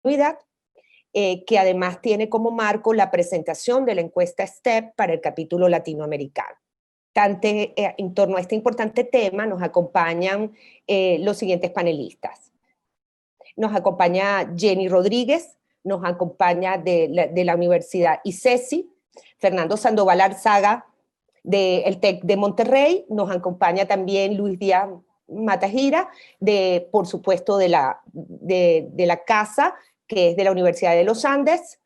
continuidad, que además tiene como marco la presentación de la encuesta STEP para el capítulo latinoamericano. En torno a este importante tema nos acompañan los siguientes panelistas. Nos acompaña Jenny Rodríguez, nos acompaña de la Universidad ICESI, Fernando Sandoval Arzaga, del TEC de Monterrey, nos acompaña también Luis Díaz Matajira, por supuesto de la casa, que es de la Universidad de los Andes,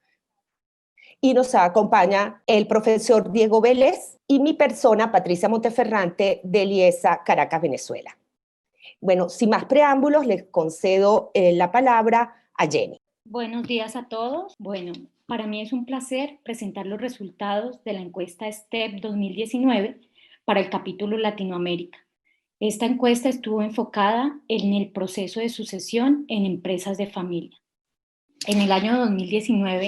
y nos acompaña el profesor Diego Vélez y mi persona, Patricia Monteferrante, de Liesa, Caracas, Venezuela. Bueno, sin más preámbulos, les concedo la palabra a Jenny. Buenos días a todos. Bueno, para mí es un placer presentar los resultados de la encuesta STEP 2019 para el capítulo Latinoamérica. Esta encuesta estuvo enfocada en el proceso de sucesión en empresas de familia. En el año 2019,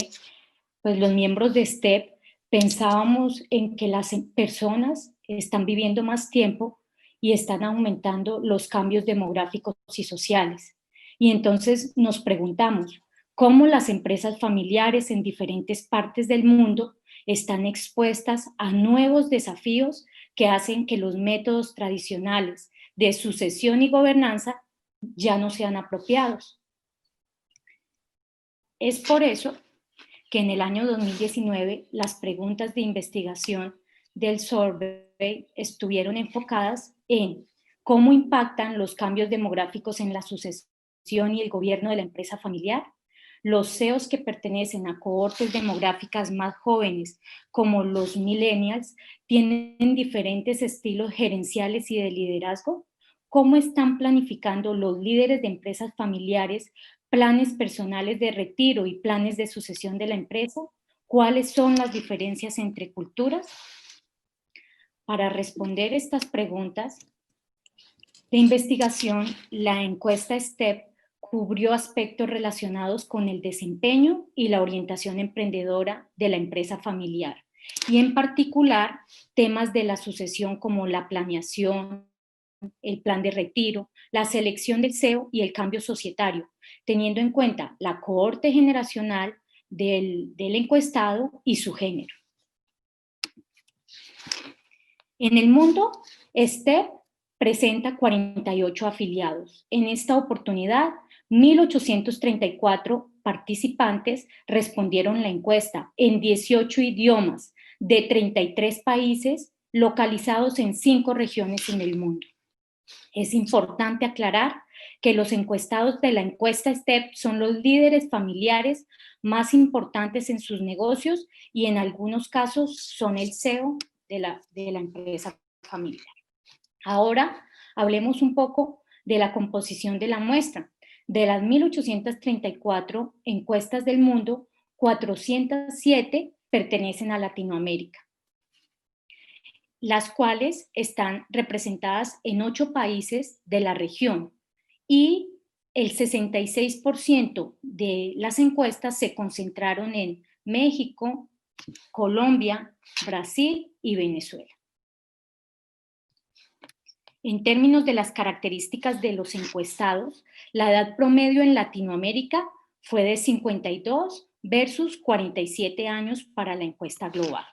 pues los miembros de STEP pensábamos en que las personas están viviendo más tiempo y están aumentando los cambios demográficos y sociales. Y entonces nos preguntamos, ¿cómo las empresas familiares en diferentes partes del mundo están expuestas a nuevos desafíos que hacen que los métodos tradicionales de sucesión y gobernanza ya no sean apropiados? Es por eso que en el año 2019 las preguntas de investigación del survey estuvieron enfocadas en cómo impactan los cambios demográficos en la sucesión y el gobierno de la empresa familiar. Los CEOs que pertenecen a cohortes demográficas más jóvenes, como los millennials, tienen diferentes estilos gerenciales y de liderazgo. ¿Cómo están planificando los líderes de empresas familiares planes personales de retiro y planes de sucesión de la empresa? ¿Cuáles son las diferencias entre culturas? Para responder estas preguntas de investigación, la encuesta STEP cubrió aspectos relacionados con el desempeño y la orientación emprendedora de la empresa familiar, y en particular temas de la sucesión como la planeación, el plan de retiro, la selección del CEO y el cambio societario, teniendo en cuenta la cohorte generacional del encuestado y su género. En el mundo, STEP presenta 48 afiliados. En esta oportunidad, 1.834 participantes respondieron la encuesta en 18 idiomas de 33 países localizados en 5 regiones en el mundo. Es importante aclarar que los encuestados de la encuesta STEP son los líderes familiares más importantes en sus negocios y en algunos casos son el CEO de la empresa familiar. Ahora hablemos un poco de la composición de la muestra. De las 1.834 encuestas del mundo, 407 pertenecen a Latinoamérica, las cuales están representadas en 8 países de la región, y el 66% de las encuestas se concentraron en México, Colombia, Brasil y Venezuela. En términos de las características de los encuestados, la edad promedio en Latinoamérica fue de 52 versus 47 años para la encuesta global.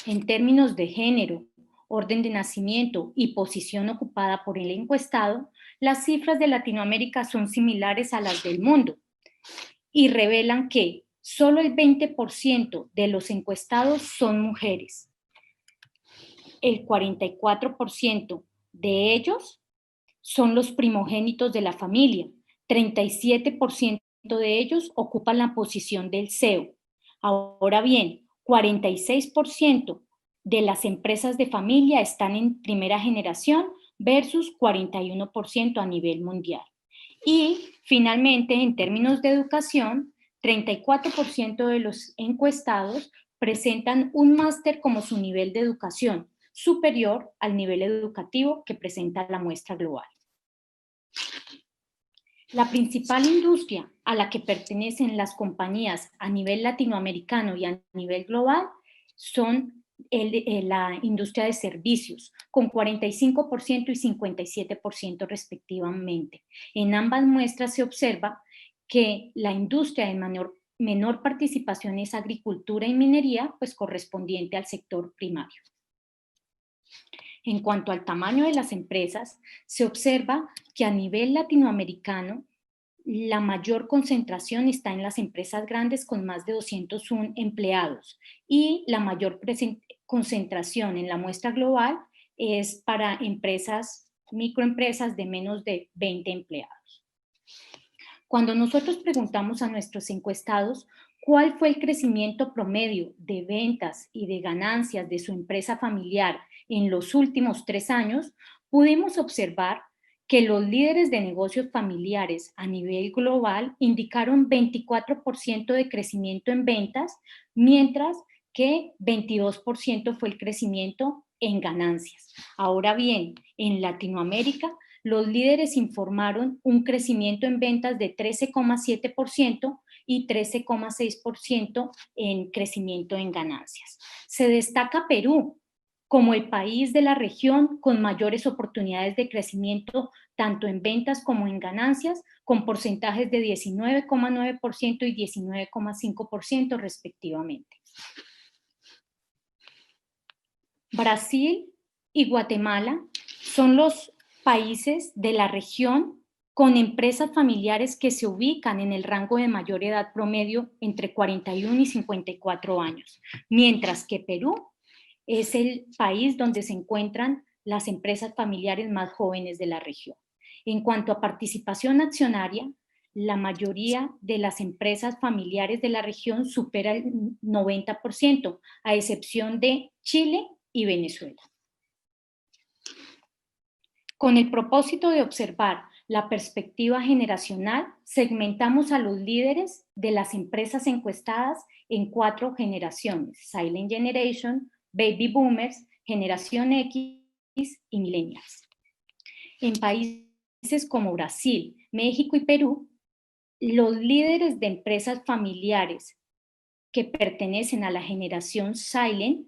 En términos de género, orden de nacimiento y posición ocupada por el encuestado, las cifras de Latinoamérica son similares a las del mundo y revelan que solo el 20% de los encuestados son mujeres. El 44% de ellos son los primogénitos de la familia. 37% de ellos ocupan la posición del CEO. Ahora bien, 46% de las empresas de familia están en primera generación versus 41% a nivel mundial. Y finalmente, en términos de educación, 34% de los encuestados presentan un máster como su nivel de educación, superior al nivel educativo que presenta la muestra global. La principal industria a la que pertenecen las compañías a nivel latinoamericano y a nivel global son la industria de servicios, con 45% y 57% respectivamente. En ambas muestras se observa que la industria de menor participación es agricultura y minería, pues correspondiente al sector primario. En cuanto al tamaño de las empresas, se observa que a nivel latinoamericano la mayor concentración está en las empresas grandes con más de 201 empleados y la mayor concentración en la muestra global es para microempresas de menos de 20 empleados. Cuando nosotros preguntamos a nuestros encuestados cuál fue el crecimiento promedio de ventas y de ganancias de su empresa familiar en los últimos 3 años, pudimos observar que los líderes de negocios familiares a nivel global indicaron 24% de crecimiento en ventas, mientras que 22% fue el crecimiento en ganancias. Ahora bien, en Latinoamérica, los líderes informaron un crecimiento en ventas de 13,7% y 13,6% en crecimiento en ganancias. Se destaca Perú como el país de la región con mayores oportunidades de crecimiento tanto en ventas como en ganancias, con porcentajes de 19,9% y 19,5% respectivamente. Brasil y Guatemala son los países de la región con empresas familiares que se ubican en el rango de mayor edad promedio entre 41 y 54 años, mientras que Perú es el país donde se encuentran las empresas familiares más jóvenes de la región. En cuanto a participación accionaria, la mayoría de las empresas familiares de la región supera el 90%, a excepción de Chile y Venezuela. Con el propósito de observar la perspectiva generacional, segmentamos a los líderes de las empresas encuestadas en 4 generaciones: Silent Generation, Baby Boomers, Generación X y Millennials. En países como Brasil, México y Perú, los líderes de empresas familiares que pertenecen a la generación Silent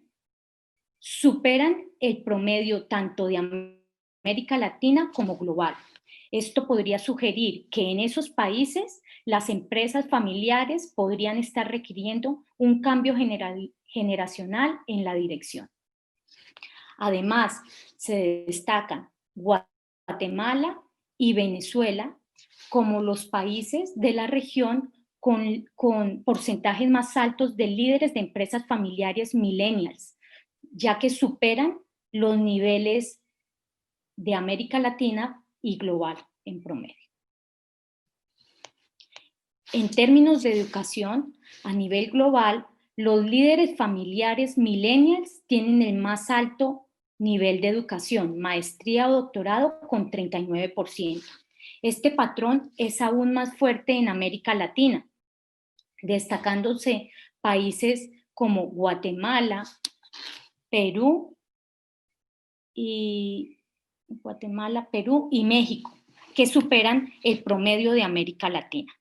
superan el promedio tanto de América Latina como global. Esto podría sugerir que en esos países las empresas familiares podrían estar requiriendo un cambio generacional en la dirección. Además, se destacan Guatemala y Venezuela como los países de la región con porcentajes más altos de líderes de empresas familiares millennials, ya que superan los niveles de América Latina y global en promedio. En términos de educación, a nivel global, los líderes familiares millennials tienen el más alto nivel de educación, maestría o doctorado con 39%. Este patrón es aún más fuerte en América Latina, destacándose países como Guatemala, Perú y México, que superan el promedio de América Latina.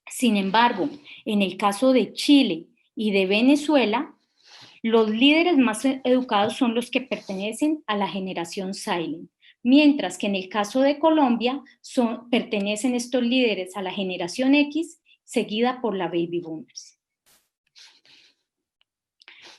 Sin embargo, en el caso de Chile y de Venezuela, los líderes más educados son los que pertenecen a la generación Silent, mientras que en el caso de Colombia pertenecen estos líderes a la generación X, seguida por la Baby Boomers.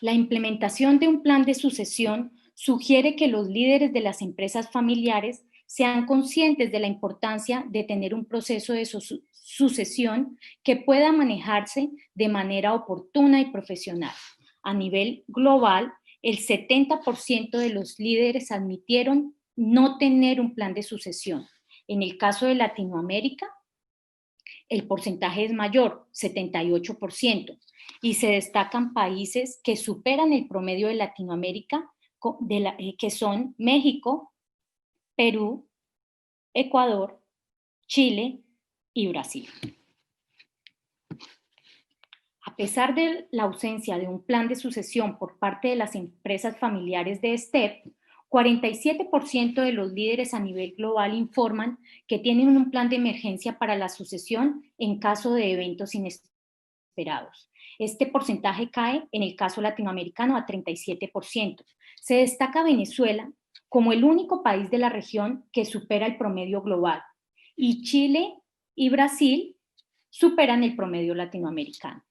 La implementación de un plan de sucesión sugiere que los líderes de las empresas familiares sean conscientes de la importancia de tener un proceso de sucesión que pueda manejarse de manera oportuna y profesional. A nivel global, el 70% de los líderes admitieron no tener un plan de sucesión. En el caso de Latinoamérica, el porcentaje es mayor, 78%, y se destacan países que superan el promedio de Latinoamérica, que son México, Perú, Ecuador, Chile y Brasil. A pesar de la ausencia de un plan de sucesión por parte de las empresas familiares de STEP, 47% de los líderes a nivel global informan que tienen un plan de emergencia para la sucesión en caso de eventos inesperados. Este porcentaje cae en el caso latinoamericano a 37%. Se destaca Venezuela como el único país de la región que supera el promedio global, y Chile y Brasil superan el promedio latinoamericano.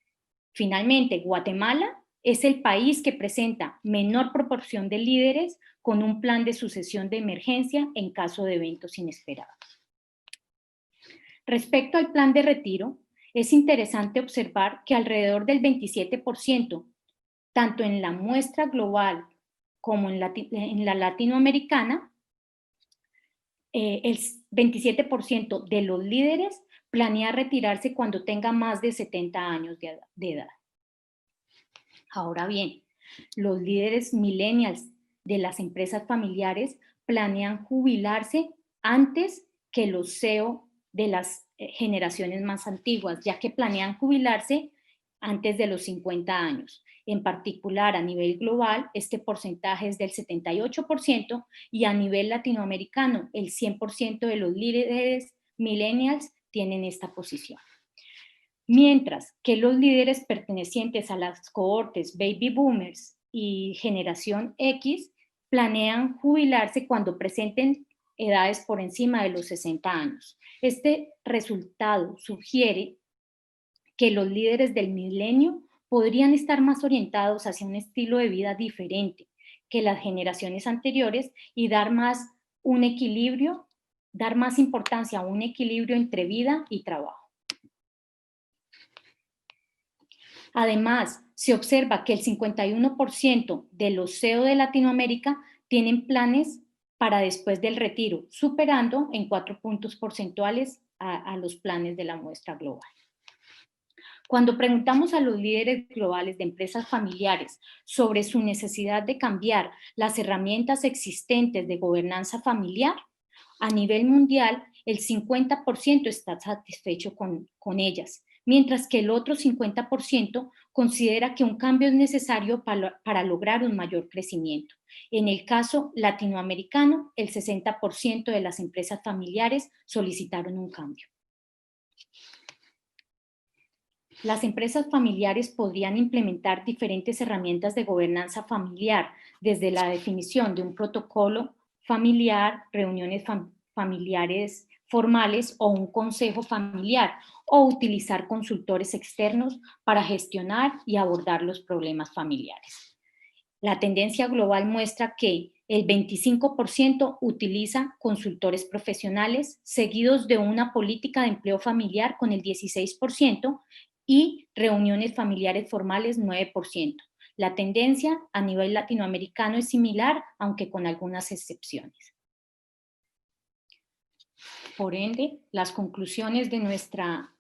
Finalmente, Guatemala es el país que presenta menor proporción de líderes con un plan de sucesión de emergencia en caso de eventos inesperados. Respecto al plan de retiro, es interesante observar que alrededor del 27%, tanto en la muestra global como en la latinoamericana, el 27% de los líderes planea retirarse cuando tenga más de 70 años de edad. Ahora bien, los líderes millennials de las empresas familiares planean jubilarse antes que los CEO de las generaciones más antiguas, ya que planean jubilarse antes de los 50 años. En particular, a nivel global, este porcentaje es del 78% y a nivel latinoamericano, el 100% de los líderes millennials tienen esta posición. Mientras que los líderes pertenecientes a las cohortes Baby Boomers y Generación X planean jubilarse cuando presenten edades por encima de los 60 años. Este resultado sugiere que los líderes del milenio podrían estar más orientados hacia un estilo de vida diferente que las generaciones anteriores y dar más importancia a un equilibrio entre vida y trabajo. Además, se observa que el 51% de los CEO de Latinoamérica tienen planes para después del retiro, superando en 4 puntos porcentuales a los planes de la muestra global. Cuando preguntamos a los líderes globales de empresas familiares sobre su necesidad de cambiar las herramientas existentes de gobernanza familiar, a nivel mundial el 50% está satisfecho con ellas, mientras que el otro 50% considera que un cambio es necesario para lograr un mayor crecimiento. En el caso latinoamericano, el 60% de las empresas familiares solicitaron un cambio. Las empresas familiares podrían implementar diferentes herramientas de gobernanza familiar, desde la definición de un protocolo familiar, reuniones familiares formales o un consejo familiar, o utilizar consultores externos para gestionar y abordar los problemas familiares. La tendencia global muestra que el 25% utiliza consultores profesionales, seguidos de una política de empleo familiar con el 16% y reuniones familiares formales 9%. La tendencia a nivel latinoamericano es similar, aunque con algunas excepciones. Por ende, las conclusiones de nuestra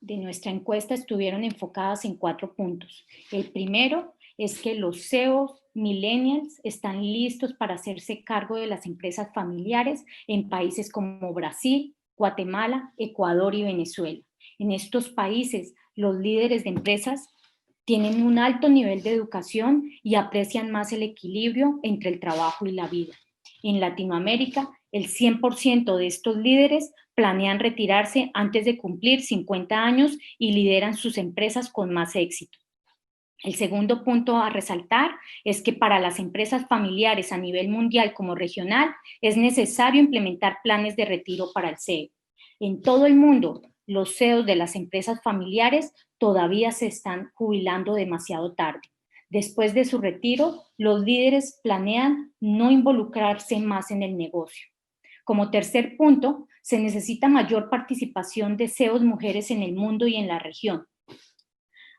encuesta estuvieron enfocadas en 4 puntos. El primero es que los CEOs millennials están listos para hacerse cargo de las empresas familiares en países como Brasil, Guatemala, Ecuador y Venezuela. En estos países, los líderes de empresas tienen un alto nivel de educación y aprecian más el equilibrio entre el trabajo y la vida. En Latinoamérica, el 100% de estos líderes planean retirarse antes de cumplir 50 años y lideran sus empresas con más éxito. El segundo punto a resaltar es que para las empresas familiares a nivel mundial como regional es necesario implementar planes de retiro para el CEO. En todo el mundo, los CEOs de las empresas familiares todavía se están jubilando demasiado tarde. Después de su retiro, los líderes planean no involucrarse más en el negocio. Como tercer punto, se necesita mayor participación de CEOs mujeres en el mundo y en la región.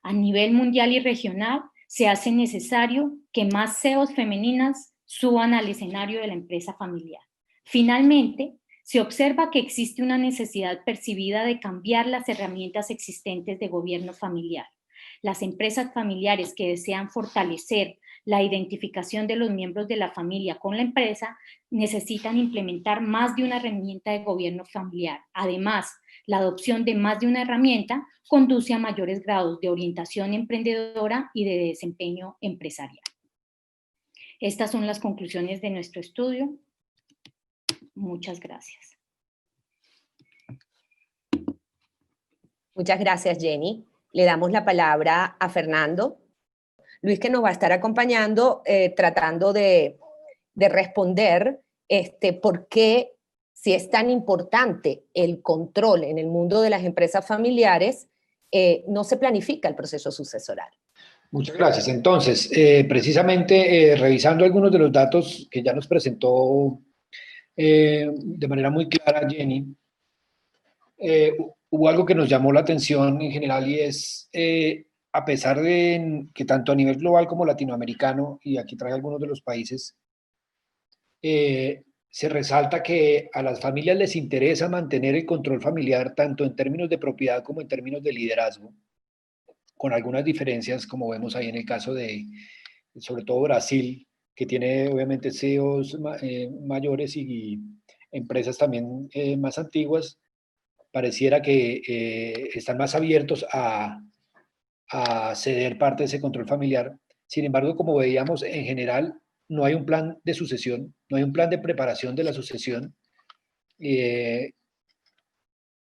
A nivel mundial y regional, se hace necesario que más CEOs femeninas suban al escenario de la empresa familiar. Finalmente, se observa que existe una necesidad percibida de cambiar las herramientas existentes de gobierno familiar. Las empresas familiares que desean fortalecer la identificación de los miembros de la familia con la empresa necesitan implementar más de una herramienta de gobierno familiar. Además, la adopción de más de una herramienta conduce a mayores grados de orientación emprendedora y de desempeño empresarial. Estas son las conclusiones de nuestro estudio. Muchas gracias. Muchas gracias, Jenny. Le damos la palabra a Fernando Luis, que nos va a estar acompañando tratando de responder por qué, si es tan importante el control en el mundo de las empresas familiares, no se planifica el proceso sucesoral. Muchas gracias. Entonces, precisamente revisando algunos de los datos que ya nos presentó de manera muy clara Jenny, hubo algo que nos llamó la atención en general y es, a pesar de que tanto a nivel global como latinoamericano, y aquí trae algunos de los países, se resalta que a las familias les interesa mantener el control familiar tanto en términos de propiedad como en términos de liderazgo, con algunas diferencias, como vemos ahí en el caso de, sobre todo Brasil, que tiene obviamente CEOs mayores y empresas también más antiguas, pareciera que están más abiertos a ceder parte de ese control familiar. Sin embargo, como veíamos, en general no hay un plan de sucesión, no hay un plan de preparación de la sucesión,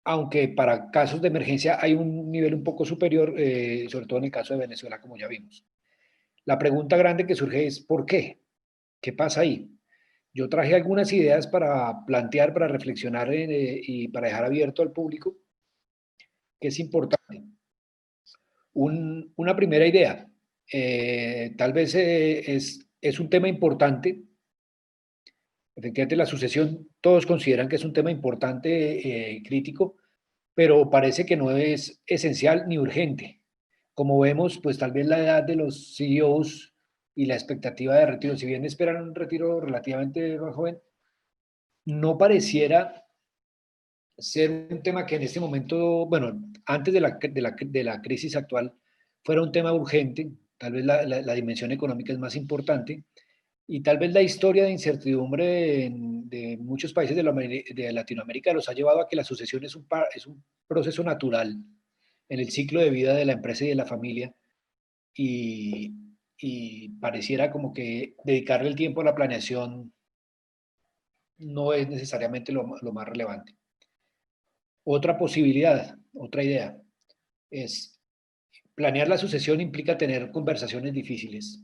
aunque para casos de emergencia hay un nivel un poco superior, sobre todo en el caso de Venezuela, como ya vimos. La pregunta grande que surge es, ¿por qué? ¿Qué pasa ahí? Yo traje algunas ideas para plantear, para reflexionar y para dejar abierto al público, que es importante. Una primera idea, tal vez es un tema importante. Efectivamente, la sucesión, todos consideran que es un tema importante, crítico, pero parece que no es esencial ni urgente. Como vemos, pues tal vez la edad de los CEOs y la expectativa de retiro, si bien esperan un retiro relativamente más joven, no pareciera ser un tema que en este momento, bueno, antes de la crisis actual, fuera un tema urgente. Tal vez la dimensión económica es más importante, y tal vez la historia de incertidumbre de muchos países de Latinoamérica los ha llevado a que la sucesión es un proceso natural en el ciclo de vida de la empresa y de la familia, y, y pareciera como que dedicarle el tiempo a la planeación no es necesariamente lo más relevante. Otra posibilidad, otra idea, es planear la sucesión implica tener conversaciones difíciles,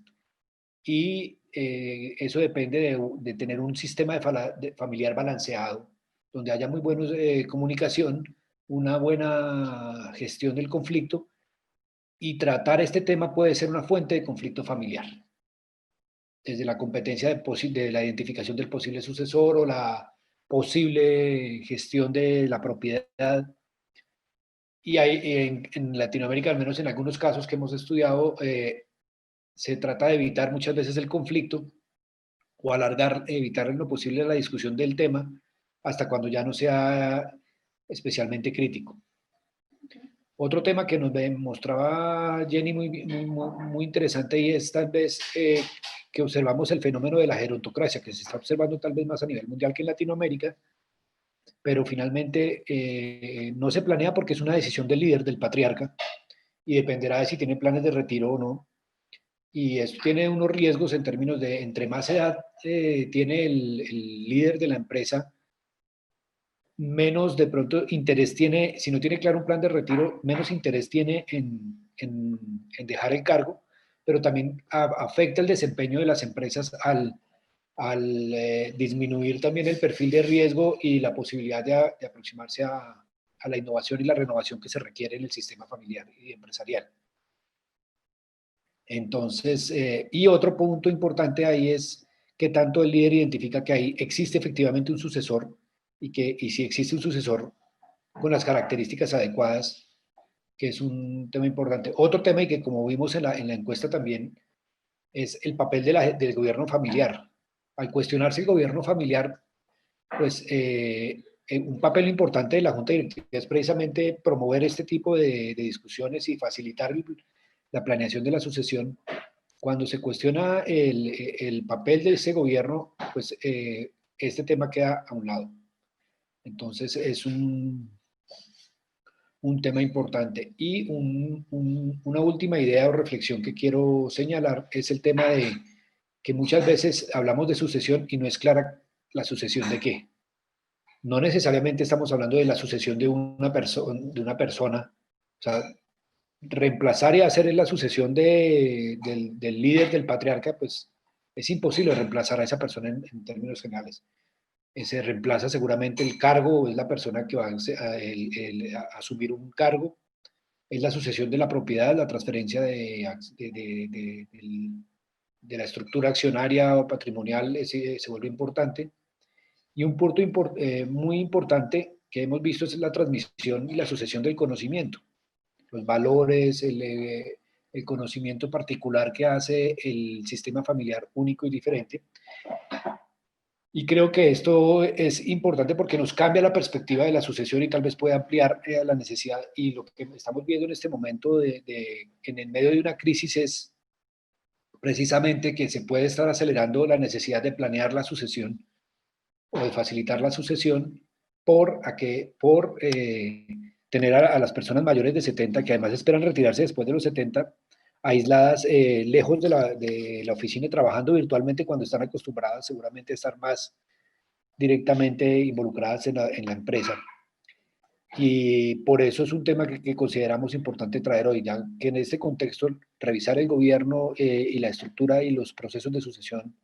y eso depende de tener un sistema familiar balanceado, donde haya muy buena comunicación, una buena gestión del conflicto, y tratar este tema puede ser una fuente de conflicto familiar, desde la competencia de la identificación del posible sucesor o la posible gestión de la propiedad. Y hay, en Latinoamérica, al menos en algunos casos que hemos estudiado, se trata de evitar muchas veces el conflicto o alargar, evitar en lo posible la discusión del tema hasta cuando ya no sea especialmente crítico. Otro tema que nos mostraba Jenny muy interesante, y es tal vez que observamos el fenómeno de la gerontocracia, que se está observando tal vez más a nivel mundial que en Latinoamérica, pero finalmente no se planea porque es una decisión del líder, del patriarca, y dependerá de si tiene planes de retiro o no. Y esto tiene unos riesgos en términos de, entre más edad tiene el líder de la empresa, menos de pronto interés tiene, si no tiene claro un plan de retiro, menos interés tiene en dejar el cargo, pero también afecta el desempeño de las empresas al disminuir también el perfil de riesgo y la posibilidad de aproximarse a la innovación y la renovación que se requiere en el sistema familiar y empresarial. Entonces, y otro punto importante ahí es que tanto el líder identifica que ahí existe efectivamente un sucesor, y si existe un sucesor con las características adecuadas, que es un tema importante. Otro tema, y que como vimos en la encuesta también, es el papel del gobierno familiar. Al cuestionarse el gobierno familiar, pues un papel importante de la Junta Directiva es precisamente promover este tipo de discusiones y facilitar la planeación de la sucesión. Cuando se cuestiona el papel de ese gobierno, pues este tema queda a un lado. Entonces es un tema importante. Y una última idea o reflexión que quiero señalar es el tema de que muchas veces hablamos de sucesión y no es clara la sucesión de qué. No necesariamente estamos hablando de la sucesión de una persona. O sea, reemplazar y hacer la sucesión del líder, del patriarca, pues es imposible reemplazar a esa persona en términos generales. Se reemplaza seguramente el cargo, es la persona que va a asumir un cargo, es la sucesión de la propiedad, la transferencia de la estructura accionaria o patrimonial se vuelve importante. Y un punto muy importante que hemos visto es la transmisión y la sucesión del conocimiento, los valores, el conocimiento particular que hace el sistema familiar único y diferente. Y creo que esto es importante porque nos cambia la perspectiva de la sucesión y tal vez puede ampliar la necesidad. Y lo que estamos viendo en este momento en el medio de una crisis es precisamente que se puede estar acelerando la necesidad de planear la sucesión o de facilitar la sucesión por tener a las personas mayores de 70, que además esperan retirarse después de los 70, aisladas, lejos de la oficina y trabajando virtualmente cuando están acostumbradas seguramente a estar más directamente involucradas en la empresa. Y por eso es un tema que consideramos importante traer hoy, ya que en este contexto revisar el gobierno y la estructura y los procesos de sucesión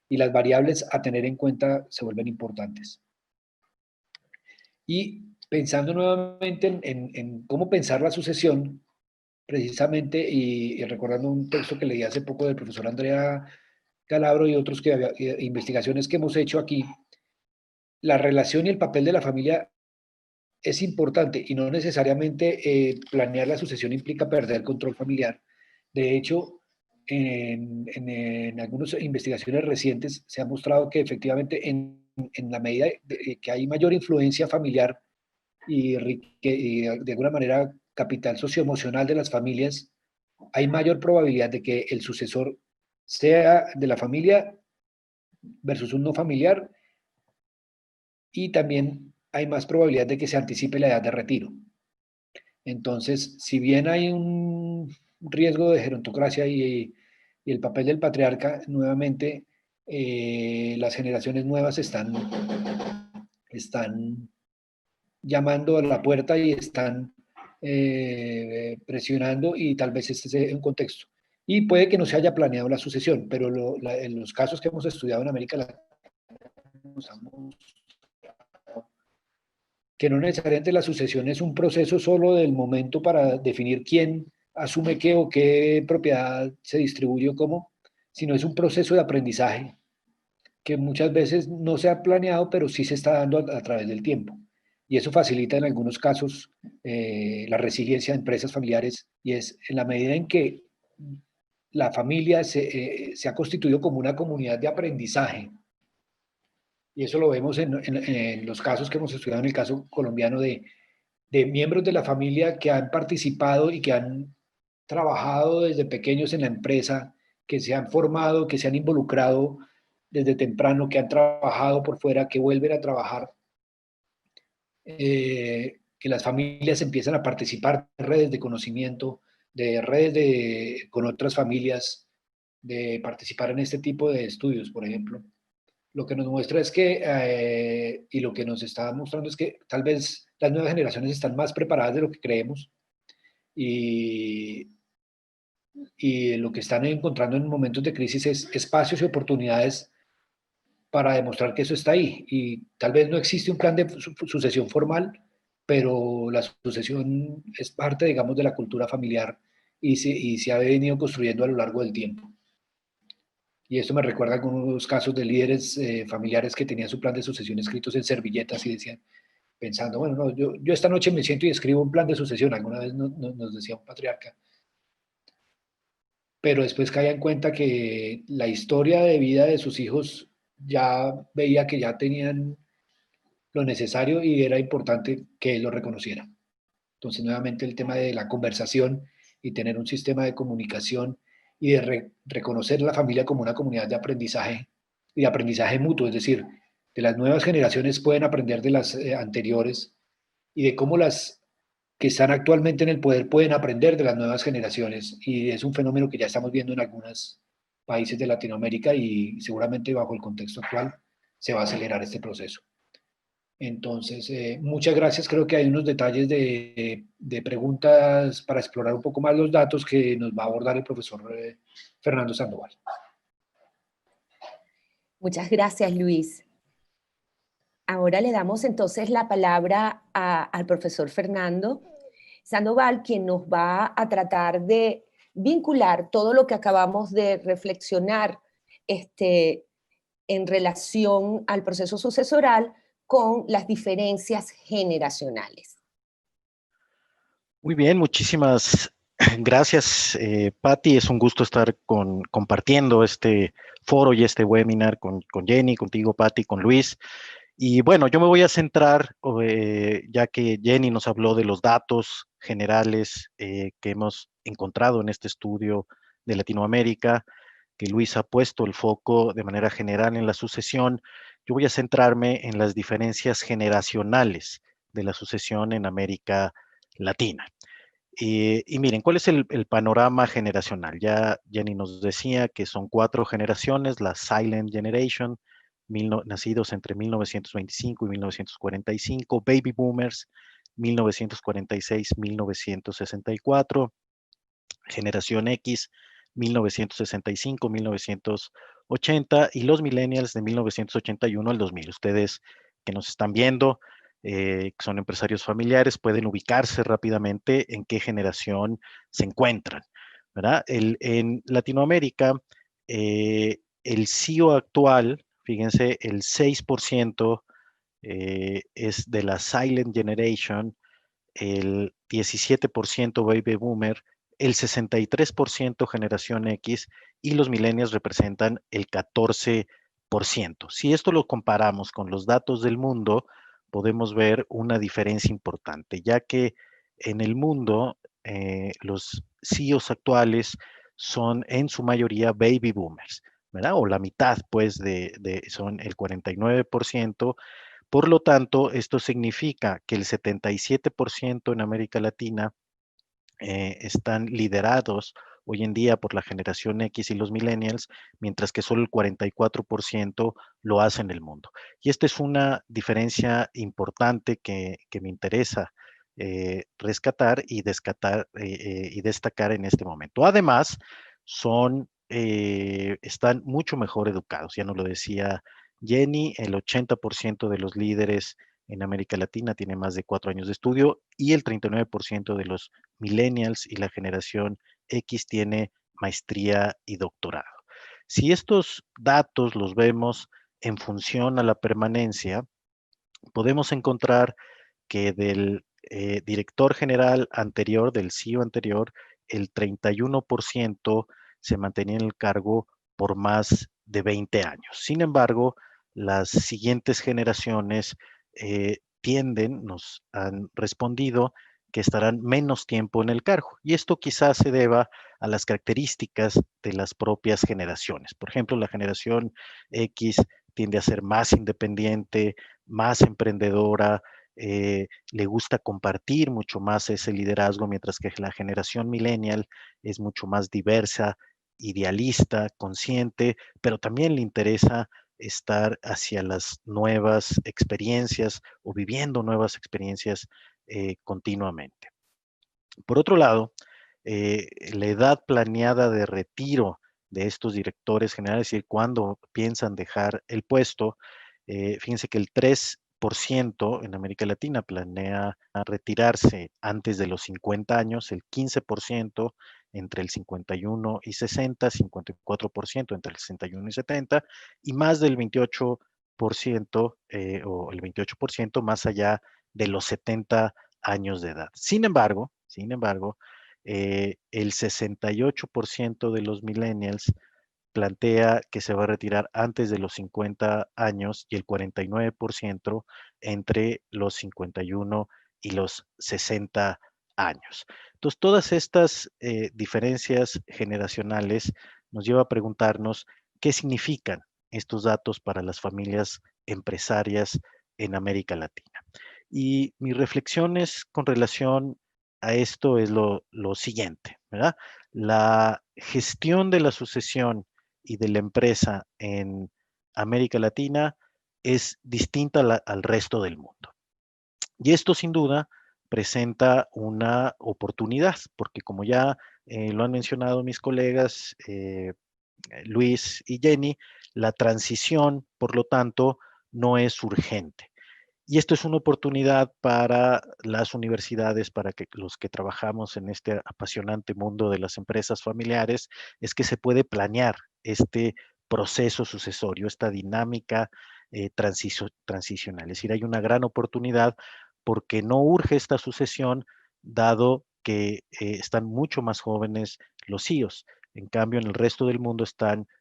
y las variables a tener en cuenta se vuelven importantes. Y pensando nuevamente en cómo pensar la sucesión, precisamente, y recordando un texto que leí hace poco del profesor Andrea Calabro y otros investigaciones que hemos hecho aquí, la relación y el papel de la familia es importante y no necesariamente planear la sucesión implica perder el control familiar. De hecho, en algunas investigaciones recientes se ha mostrado que efectivamente en la medida que hay mayor influencia familiar y de alguna manera capital socioemocional de las familias, hay mayor probabilidad de que el sucesor sea de la familia versus un no familiar, y también hay más probabilidad de que se anticipe la edad de retiro. Entonces, si bien hay un riesgo de gerontocracia y el papel del patriarca, nuevamente, las generaciones nuevas están llamando a la puerta y están presionando, y tal vez este sea un contexto. Y puede que no se haya planeado la sucesión, pero en los casos que hemos estudiado en América Latina, que no necesariamente la sucesión es un proceso solo del momento para definir quién asume qué o qué propiedad se distribuye o cómo, sino es un proceso de aprendizaje que muchas veces no se ha planeado, pero sí se está dando a través del tiempo. Y eso facilita en algunos casos la resiliencia de empresas familiares, y es en la medida en que la familia se ha constituido como una comunidad de aprendizaje. Y eso lo vemos en los casos que hemos estudiado, en el caso colombiano de miembros de la familia que han participado y que han trabajado desde pequeños en la empresa, que se han formado, que se han involucrado desde temprano, que han trabajado por fuera, que vuelven a trabajar, que las familias empiezan a participar de redes de conocimiento, de redes con otras familias, de participar en este tipo de estudios, por ejemplo. Lo que nos muestra es que, y lo que nos está mostrando es que tal vez las nuevas generaciones están más preparadas de lo que creemos, y lo que están encontrando en momentos de crisis es espacios y oportunidades para demostrar que eso está ahí. Y tal vez no existe un plan de sucesión formal, pero la sucesión es parte, digamos, de la cultura familiar y se ha venido construyendo a lo largo del tiempo. Y esto me recuerda a algunos casos de líderes familiares que tenían su plan de sucesión escritos en servilletas y decían, pensando, bueno, no, yo esta noche me siento y escribo un plan de sucesión, alguna vez nos decía un patriarca, pero después caía en cuenta que la historia de vida de sus hijos ya veía que ya tenían lo necesario y era importante que él lo reconociera. Entonces, nuevamente el tema de la conversación y tener un sistema de comunicación y de reconocer la familia como una comunidad de aprendizaje y de aprendizaje mutuo, es decir, de las nuevas generaciones pueden aprender de las anteriores, y de cómo las que están actualmente en el poder pueden aprender de las nuevas generaciones. Y es un fenómeno que ya estamos viendo en algunos países de Latinoamérica, y seguramente bajo el contexto actual se va a acelerar este proceso. Entonces, muchas gracias. Creo que hay unos detalles de preguntas para explorar un poco más los datos que nos va a abordar el profesor Fernando Sandoval. Muchas gracias, Luis. Ahora le damos entonces la palabra al profesor Fernando. Sandoval, quien nos va a tratar de vincular todo lo que acabamos de reflexionar en relación al proceso sucesoral con las diferencias generacionales. Muy bien, muchísimas gracias, Patti. Es un gusto estar compartiendo este foro y este webinar con Jenny, contigo, Patti, con Luis. Y bueno, yo me voy a centrar, ya que Jenny nos habló de los datos generales que hemos encontrado en este estudio de Latinoamérica, que Luis ha puesto el foco de manera general en la sucesión. Yo voy a centrarme en las diferencias generacionales de la sucesión en América Latina. Y miren, ¿cuál es el panorama generacional? Ya Jenny nos decía que son 4 generaciones, la Silent Generation, nacidos entre 1925 y 1945, Baby Boomers, 1946-1964, Generación X, 1965-1980, y los Millennials de 1981 al 2000. Ustedes que nos están viendo, que son empresarios familiares, pueden ubicarse rápidamente en qué generación se encuentran, ¿verdad? En Latinoamérica, el CEO actual, fíjense, el 6% es de la Silent Generation, el 17% Baby Boomer, el 63% Generación X, y los millennials representan el 14%. Si esto lo comparamos con los datos del mundo, podemos ver una diferencia importante, ya que en el mundo los CEOs actuales son en su mayoría baby boomers, ¿verdad? O la mitad, pues, son el 49%. Por lo tanto, esto significa que el 77% en América Latina están liderados hoy en día por la generación X y los millennials, mientras que solo el 44% lo hace en el mundo. Y esta es una diferencia importante que me interesa rescatar y destacar en este momento. Además, están mucho mejor educados, ya nos lo decía Jenny, el 80% de los líderes en América Latina tiene más de 4 años de estudio, y el 39% de los millennials y la generación X tiene maestría y doctorado. Si estos datos los vemos en función a la permanencia, podemos encontrar que del director general anterior, del CEO anterior, el 31% se mantenía en el cargo por más de 20 años. Sin embargo, las siguientes generaciones nos han respondido que estarán menos tiempo en el cargo. Y esto quizás se deba a las características de las propias generaciones. Por ejemplo, la generación X tiende a ser más independiente, más emprendedora, le gusta compartir mucho más ese liderazgo, mientras que la generación millennial es mucho más diversa, idealista, consciente, pero también le interesa estar hacia las nuevas experiencias o viviendo nuevas experiencias continuamente. Por otro lado, la edad planeada de retiro de estos directores generales, es decir, cuando piensan dejar el puesto, fíjense que el 3% en América Latina planea retirarse antes de los 50 años, el 15% entre el 51 y 60, 54% entre el 61 y 70, y más del 28% o el 28% más allá de los 70 años de edad. Sin embargo, el 68% de los millennials plantea que se va a retirar antes de los 50 años, y el 49% entre los 51 y los 60 años. Entonces, todas estas diferencias generacionales nos lleva a preguntarnos qué significan estos datos para las familias empresarias en América Latina. Y mis reflexiones con relación a esto es lo siguiente, ¿verdad? La gestión de la sucesión y de la empresa en América Latina es distinta al resto del mundo. Y esto sin duda presenta una oportunidad, porque como ya lo han mencionado mis colegas Luis y Jenny, la transición, por lo tanto, no es urgente. Y esto es una oportunidad para las universidades, para que los que trabajamos en este apasionante mundo de las empresas familiares, es que se puede planear este proceso sucesorio, esta dinámica transicional. Es decir, hay una gran oportunidad porque no urge esta sucesión, dado que están mucho más jóvenes los hijos. En cambio, en el resto del mundo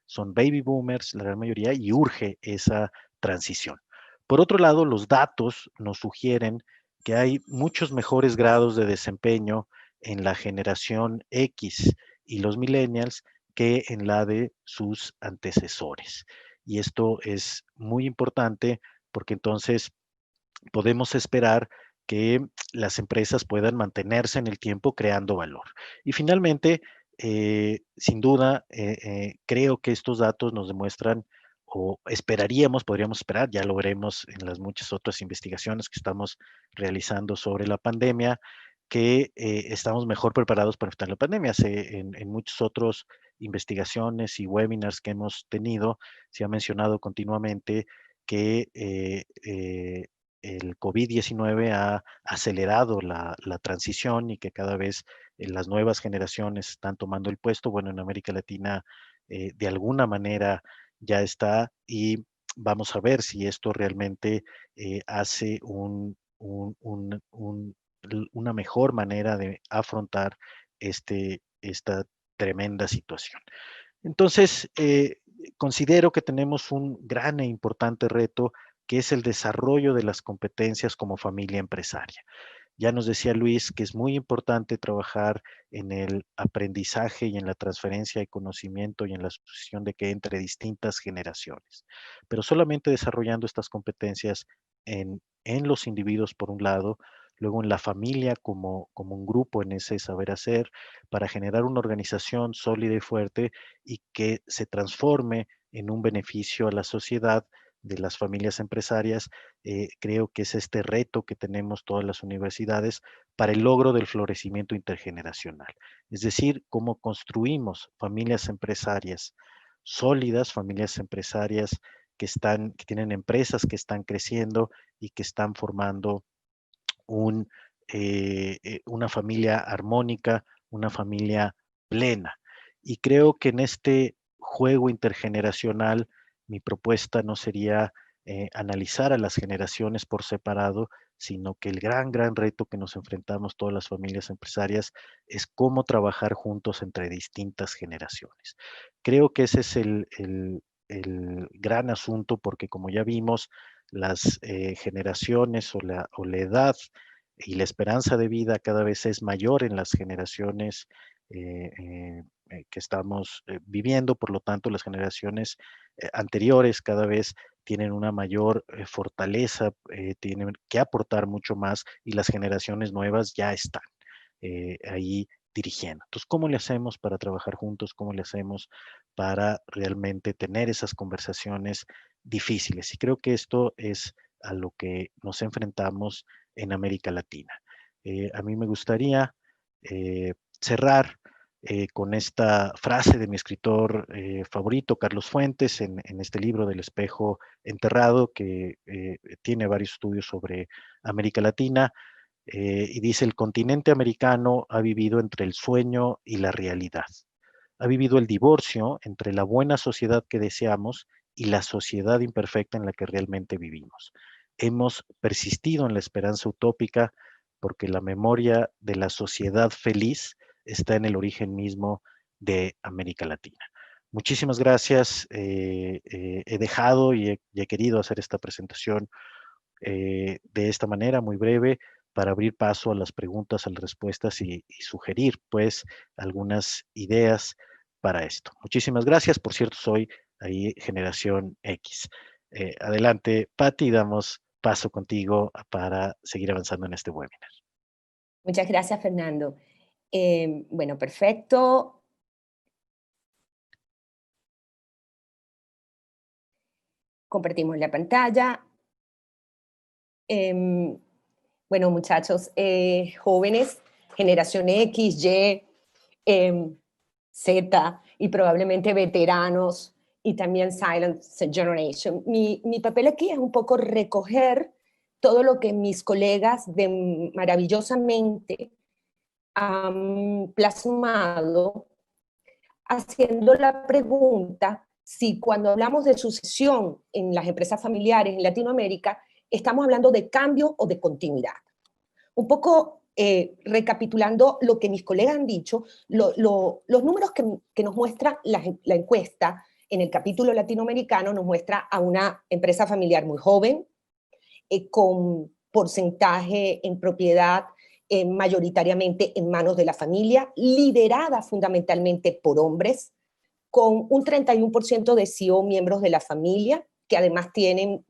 son baby boomers, la gran mayoría, y urge esa transición. Por otro lado, los datos nos sugieren que hay muchos mejores grados de desempeño en la generación X y los millennials que en la de sus antecesores. Y esto es muy importante porque entonces podemos esperar que las empresas puedan mantenerse en el tiempo creando valor. Y finalmente, sin duda, creo que estos datos nos demuestran o podríamos esperar, ya lo veremos en las muchas otras investigaciones que estamos realizando sobre la pandemia, que estamos mejor preparados para enfrentar la pandemia. En muchas otras investigaciones y webinars que hemos tenido, se ha mencionado continuamente que el COVID-19 ha acelerado la transición y que cada vez las nuevas generaciones están tomando el puesto. Bueno, en América Latina de alguna manera ya está, y vamos a ver si esto realmente hace una mejor manera de afrontar esta tremenda situación. Entonces, considero que tenemos un gran e importante reto, que es el desarrollo de las competencias como familia empresaria. Ya nos decía Luis que es muy importante trabajar en el aprendizaje y en la transferencia de conocimiento y en la sucesión de que entre distintas generaciones. Pero solamente desarrollando estas competencias en los individuos, por un lado, luego en la familia como un grupo en ese saber hacer, para generar una organización sólida y fuerte y que se transforme en un beneficio a la sociedad de las familias empresarias. Creo que es este reto que tenemos todas las universidades para el logro del florecimiento intergeneracional. Es decir, cómo construimos familias empresarias sólidas, familias empresarias que tienen empresas que están creciendo y que están formando una familia armónica, una familia plena. Y creo que en este juego intergeneracional, mi propuesta no sería analizar a las generaciones por separado, sino que el gran reto que nos enfrentamos todas las familias empresarias es cómo trabajar juntos entre distintas generaciones. Creo que ese es el gran asunto, porque como ya vimos, las generaciones o la edad y la esperanza de vida cada vez es mayor en las generaciones que estamos viviendo. Por lo tanto, las generaciones anteriores cada vez tienen una mayor fortaleza, tienen que aportar mucho más, y las generaciones nuevas ya están ahí dirigiendo. Entonces, ¿cómo le hacemos para trabajar juntos? ¿Cómo le hacemos para realmente tener esas conversaciones difíciles? Y creo que esto es a lo que nos enfrentamos en América Latina. A mí me gustaría cerrar con esta frase de mi escritor favorito, Carlos Fuentes, en este libro del espejo enterrado, que tiene varios estudios sobre América Latina, y dice: el continente americano ha vivido entre el sueño y la realidad. Ha vivido el divorcio entre la buena sociedad que deseamos y la sociedad imperfecta en la que realmente vivimos. Hemos persistido en la esperanza utópica porque la memoria de la sociedad feliz está en el origen mismo de América Latina. Muchísimas gracias. He dejado y he querido hacer esta presentación de esta manera muy breve, para abrir paso a las preguntas, a las respuestas y sugerir pues algunas ideas para esto. Muchísimas gracias. Por cierto, soy ahí generación X. Adelante, Patti, damos paso contigo para seguir avanzando en este webinar. Muchas gracias, Fernando. Bueno, perfecto. Compartimos la pantalla. Bueno, muchachos, jóvenes, generación X, Y, Z y probablemente veteranos y también Silent Generation. Mi papel aquí es un poco recoger todo lo que mis colegas maravillosamente han plasmado, haciendo la pregunta si cuando hablamos de sucesión en las empresas familiares en Latinoamérica, estamos hablando de cambio o de continuidad. Un poco recapitulando lo que mis colegas han dicho, los números que nos muestra la encuesta en el capítulo latinoamericano nos muestra a una empresa familiar muy joven, con porcentaje en propiedad mayoritariamente en manos de la familia, liderada fundamentalmente por hombres, con un 31% de CEO miembros de la familia, que además tienen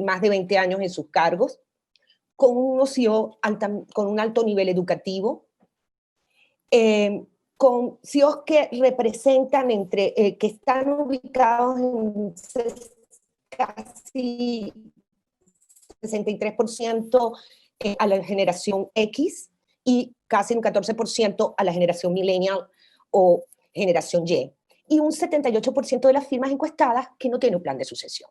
más de 20 años en sus cargos, con unos CEO con un alto nivel educativo, con CEOs que representan que están ubicados en casi 63% a la generación X y casi un 14% a la generación millennial o generación Y. Y un 78% de las firmas encuestadas que no tienen un plan de sucesión.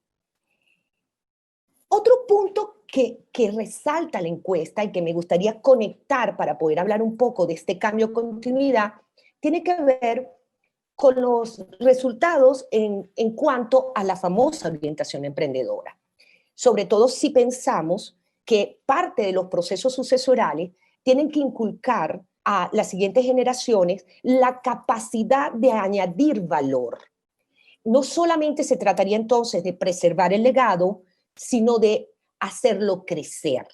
Otro punto que resalta la encuesta y que me gustaría conectar para poder hablar un poco de este cambio de continuidad, tiene que ver con los resultados en cuanto a la famosa orientación emprendedora. Sobre todo si pensamos que parte de los procesos sucesorales tienen que inculcar a las siguientes generaciones la capacidad de añadir valor. No solamente se trataría entonces de preservar el legado, sino de hacerlo crecer.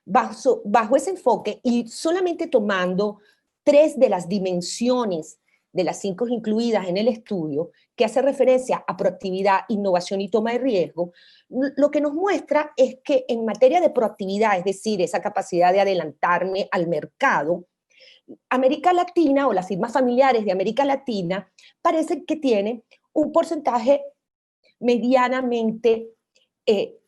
Bajo ese enfoque y solamente tomando 3 de las dimensiones de las 5 incluidas en el estudio, que hace referencia a proactividad, innovación y toma de riesgo, lo que nos muestra es que en materia de proactividad, es decir, esa capacidad de adelantarme al mercado, América Latina o las firmas familiares de América Latina parece que tienen un porcentaje medianamente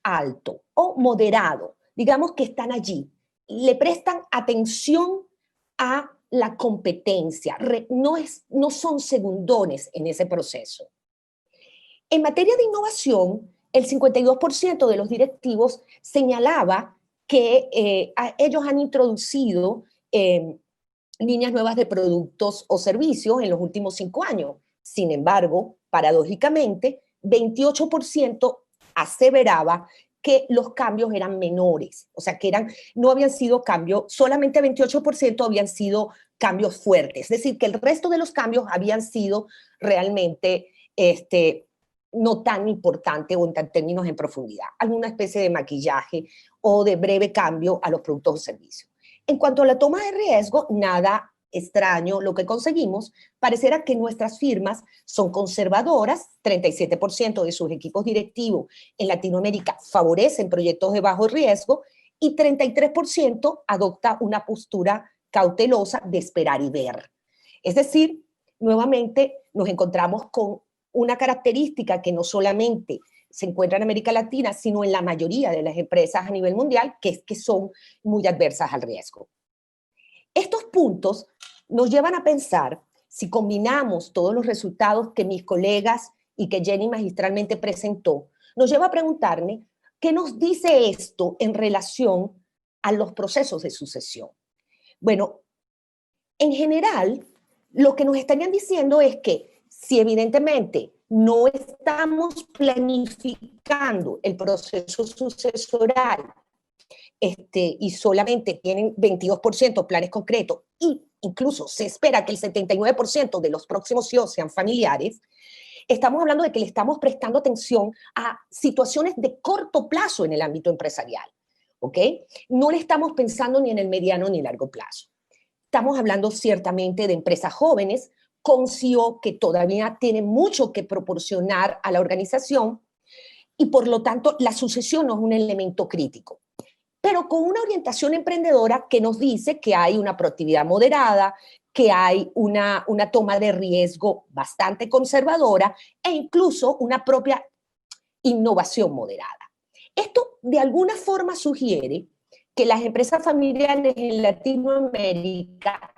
alto o moderado, digamos que están allí, le prestan atención a la competencia, no son segundones en ese proceso. En materia de innovación, el 52% de los directivos señalaba que ellos han introducido líneas nuevas de productos o servicios en los últimos 5 años. Sin embargo, paradójicamente, 28% aseveraba que los cambios eran menores, o sea, que no habían sido cambios, solamente 28% habían sido cambios fuertes, es decir, que el resto de los cambios habían sido realmente no tan importantes o en términos en profundidad, alguna especie de maquillaje o de breve cambio a los productos o servicios. En cuanto a la toma de riesgo, nada extraño lo que conseguimos, pareciera que nuestras firmas son conservadoras, 37% de sus equipos directivos en Latinoamérica favorecen proyectos de bajo riesgo y 33% adopta una postura cautelosa de esperar y ver. Es decir, nuevamente nos encontramos con una característica que no solamente se encuentra en América Latina, sino en la mayoría de las empresas a nivel mundial, que es que son muy adversas al riesgo. Estos puntos nos llevan a pensar, si combinamos todos los resultados que mis colegas y que Jenny magistralmente presentó, nos lleva a preguntarme qué nos dice esto en relación a los procesos de sucesión. Bueno, en general, lo que nos estarían diciendo es que si evidentemente no estamos planificando el proceso sucesoral y solamente tienen 22% planes concretos y incluso se espera que el 79% de los próximos CEOs sean familiares, estamos hablando de que le estamos prestando atención a situaciones de corto plazo en el ámbito empresarial, ¿ok? No le estamos pensando ni en el mediano ni largo plazo. Estamos hablando ciertamente de empresas jóvenes con CEO que todavía tienen mucho que proporcionar a la organización y por lo tanto la sucesión no es un elemento crítico, pero con una orientación emprendedora que nos dice que hay una proactividad moderada, que hay una toma de riesgo bastante conservadora e incluso una propia innovación moderada. Esto de alguna forma sugiere que las empresas familiares en Latinoamérica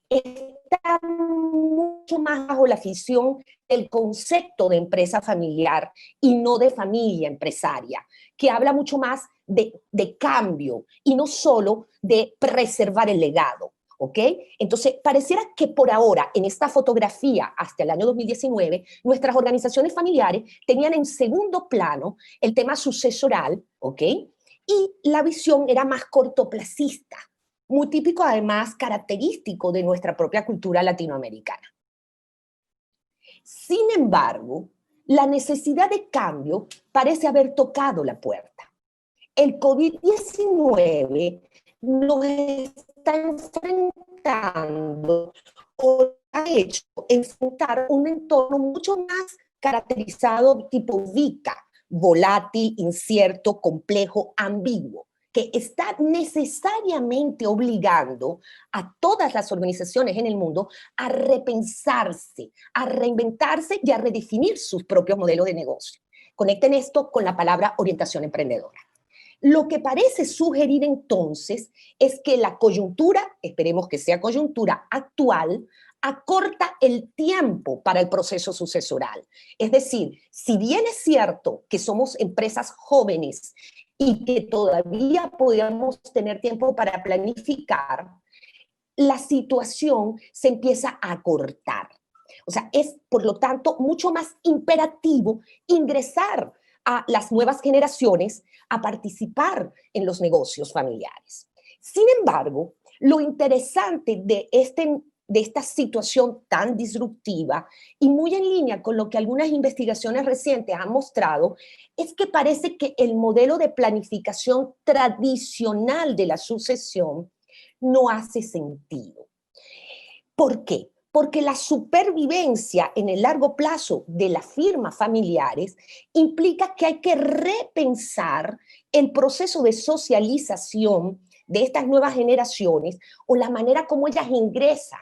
están mucho más bajo la visión del concepto de empresa familiar y no de familia empresaria, que habla mucho más de cambio y no solo de preservar el legado. ¿Ok? Entonces, pareciera que por ahora, en esta fotografía, hasta el año 2019, nuestras organizaciones familiares tenían en segundo plano el tema sucesoral, ¿ok? Y la visión era más cortoplacista, muy típico además característico de nuestra propia cultura latinoamericana. Sin embargo, la necesidad de cambio parece haber tocado la puerta. El COVID-19 nos está enfrentando o ha hecho enfrentar un entorno mucho más caracterizado tipo VICA, volátil, incierto, complejo, ambiguo, que está necesariamente obligando a todas las organizaciones en el mundo a repensarse, a reinventarse y a redefinir sus propios modelos de negocio. Conecten esto con la palabra orientación emprendedora. Lo que parece sugerir entonces es que la coyuntura, esperemos que sea coyuntura actual, acorta el tiempo para el proceso sucesoral. Es decir, si bien es cierto que somos empresas jóvenes y que todavía podemos tener tiempo para planificar, la situación se empieza a acortar. O sea, es por lo tanto mucho más imperativo ingresar a las nuevas generaciones a participar en los negocios familiares. Sin embargo, lo interesante de esta situación tan disruptiva y muy en línea con lo que algunas investigaciones recientes han mostrado, es que parece que el modelo de planificación tradicional de la sucesión no hace sentido. ¿Por qué? Porque la supervivencia en el largo plazo de las firmas familiares implica que hay que repensar el proceso de socialización de estas nuevas generaciones o la manera como ellas ingresan.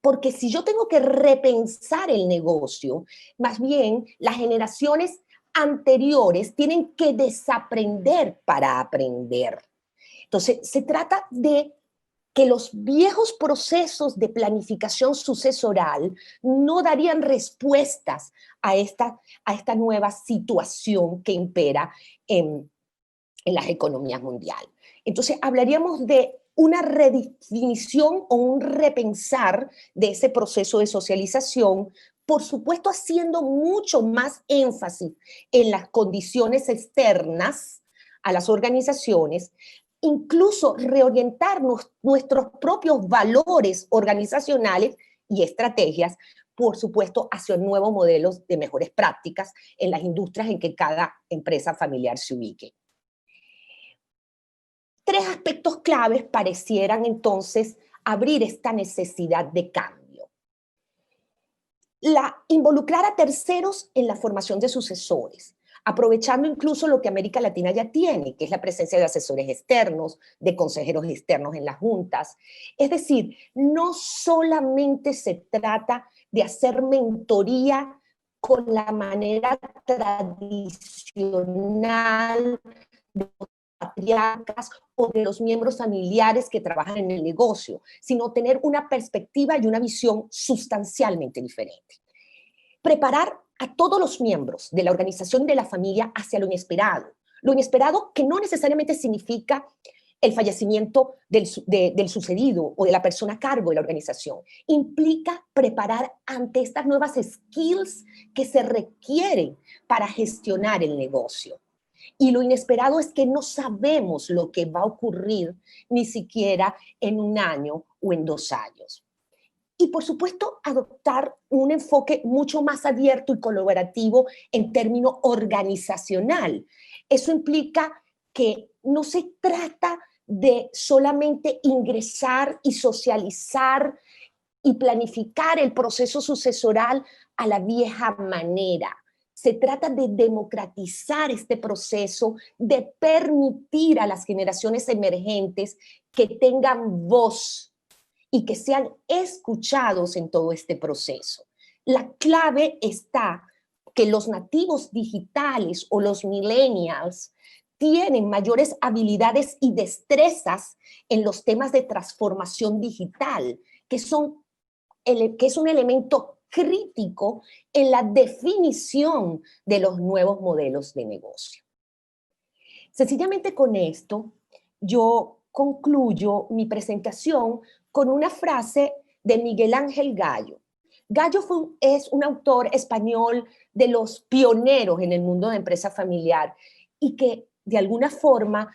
Porque si yo tengo que repensar el negocio, más bien las generaciones anteriores tienen que desaprender para aprender. Entonces, se trata de que los viejos procesos de planificación sucesoral no darían respuestas a esta nueva situación que impera en las economías mundiales. Entonces, hablaríamos de una redefinición o un repensar de ese proceso de socialización, por supuesto haciendo mucho más énfasis en las condiciones externas a las organizaciones, incluso reorientar nuestros propios valores organizacionales y estrategias, por supuesto, hacia nuevos modelos de mejores prácticas en las industrias en que cada empresa familiar se ubique. Tres aspectos claves parecieran entonces abrir esta necesidad de cambio. Involucrar a terceros en la formación de sucesores, aprovechando incluso lo que América Latina ya tiene, que es la presencia de asesores externos, de consejeros externos en las juntas. Es decir, no solamente se trata de hacer mentoría con la manera tradicional de los patriarcas o de los miembros familiares que trabajan en el negocio, sino tener una perspectiva y una visión sustancialmente diferente. Preparar a todos los miembros de la organización de la familia hacia lo inesperado que no necesariamente significa el fallecimiento del sucedido o de la persona a cargo de la organización. Implica preparar ante estas nuevas skills que se requieren para gestionar el negocio. Y lo inesperado es que no sabemos lo que va a ocurrir ni siquiera en 1 año o en 2 años. Y por supuesto, adoptar un enfoque mucho más abierto y colaborativo en términos organizacional. Eso implica que no se trata de solamente ingresar y socializar y planificar el proceso sucesoral a la vieja manera. Se trata de democratizar este proceso, de permitir a las generaciones emergentes que tengan voz y que sean escuchados en todo este proceso. La clave está que los nativos digitales o los millennials tienen mayores habilidades y destrezas en los temas de transformación digital, que son que es un elemento crítico en la definición de los nuevos modelos de negocio. Sencillamente con esto, yo concluyo mi presentación con una frase de Miguel Ángel Gallo. Gallo es un autor español de los pioneros en el mundo de empresa familiar y que de alguna forma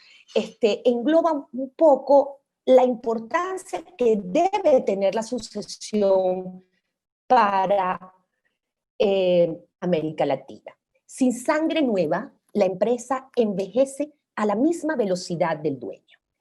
engloba un poco la importancia que debe tener la sucesión para América Latina. Sin sangre nueva, la empresa envejece a la misma velocidad del dueño.